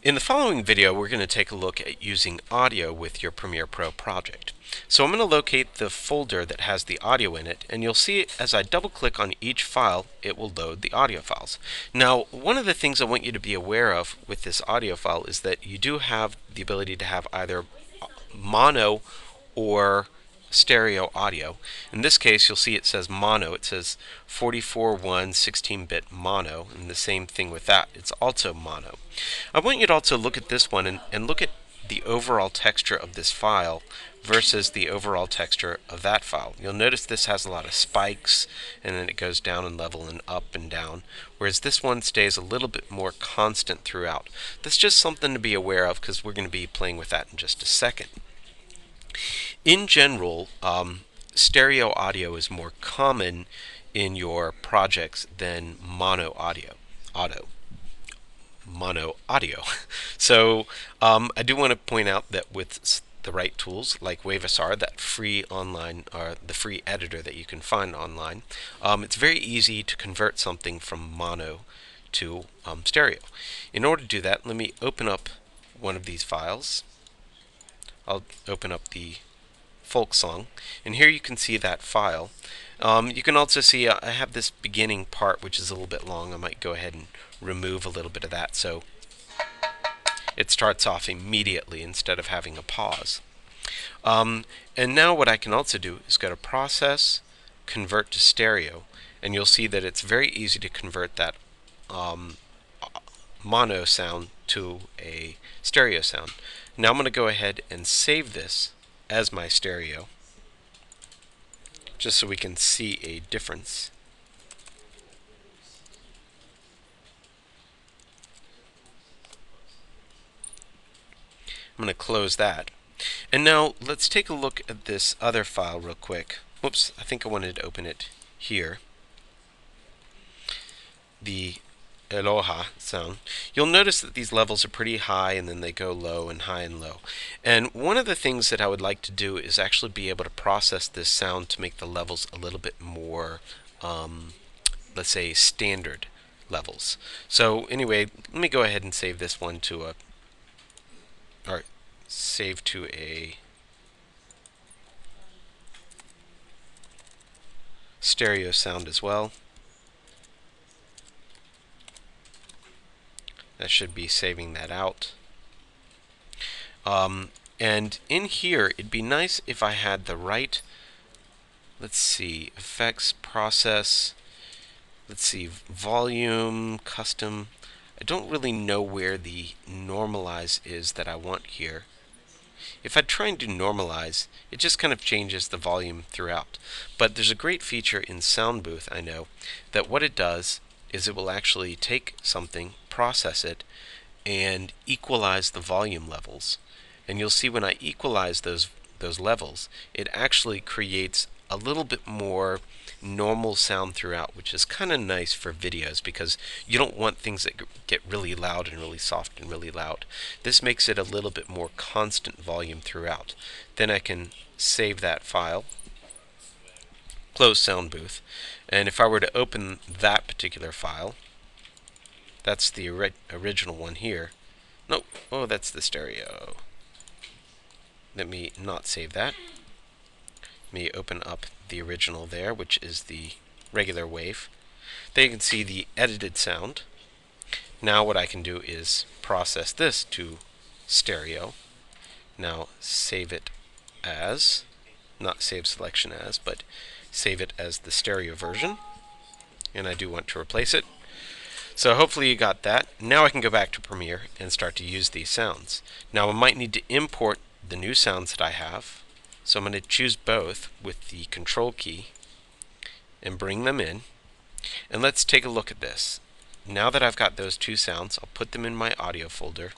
In the following video, we're going to take a look at using audio with your Premiere Pro project. So I'm going to locate the folder that has the audio in it, and you'll see as I double click on each file, it will load the audio files. Now, one of the things I want you to be aware of with this audio file is that you do have the ability to have either mono or stereo audio. In this case, you'll see it says mono. It says 44:1 16-bit mono, and the same thing with that. It's also mono. I want you to also look at this one and look at the overall texture of this file versus the overall texture of that file. You'll notice this has a lot of spikes, and then it goes down in level and up and down, whereas this one stays a little bit more constant throughout. That's just something to be aware of because we're going to be playing with that in just a second. In general, stereo audio is more common in your projects than mono audio. So I do want to point out that with the right tools like Wavisr, that free online or the free editor that you can find online, it's very easy to convert something from mono to stereo. In order to do that, let me open up one of these files. I'll open up the folk song, and here you can see that file. You can also see I have this beginning part which is a little bit long. I might go ahead and remove a little bit of that so it starts off immediately instead of having a pause. And now what I can also do is go to Process, Convert to Stereo, and you'll see that it's very easy to convert that mono sound to a stereo sound. Now I'm going to go ahead and save this as my stereo, just so we can see a difference. I'm going to close that. And now let's take a look at this other file real quick. Whoops, I think I wanted to open it here. The Aloha sound. You'll notice that these levels are pretty high and then they go low and high and low. And one of the things that I would like to do is actually be able to process this sound to make the levels a little bit more, let's say, standard levels. So anyway, let me go ahead and save this one to a, or save to a stereo sound as well. That should be saving that out. And in here, it'd be nice if I had the right, let's see, effects, process, let's see, volume, custom. I don't really know where the normalize is that I want here. If I try and do normalize, it just kind of changes the volume throughout. But there's a great feature in Sound Booth, I know, that what it does is it will actually take something, process it, and equalize the volume levels. And you'll see when I equalize those levels, it actually creates a little bit more normal sound throughout, which is kind of nice for videos because you don't want things that get really loud and really soft and really loud. This makes it a little bit more constant volume throughout. Then I can save that file, close Sound Booth, and if I were to open that particular file, that's the original one here. Nope, oh, that's the stereo. Let me not save that. Let me open up the original there, which is the regular wave. There you can see the edited sound. Now what I can do is process this to stereo. Now save it as, not save selection as, but save it as the stereo version. And I do want to replace it. So hopefully you got that. Now I can go back to Premiere and start to use these sounds. Now I might need to import the new sounds that I have. So I'm going to choose both with the Control key and bring them in. And let's take a look at this. Now that I've got those two sounds, I'll put them in my audio folder.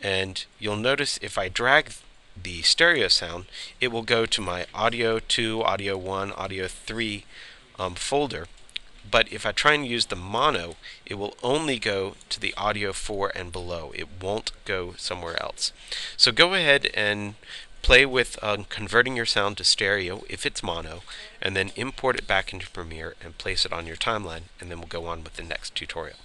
And you'll notice if I drag the stereo sound, it will go to my Audio 2, Audio 1, Audio 3 folder. But if I try and use the mono, it will only go to the Audio 4 and below. It won't go somewhere else. So go ahead and play with converting your sound to stereo if it's mono, and then import it back into Premiere and place it on your timeline, and then we'll go on with the next tutorial.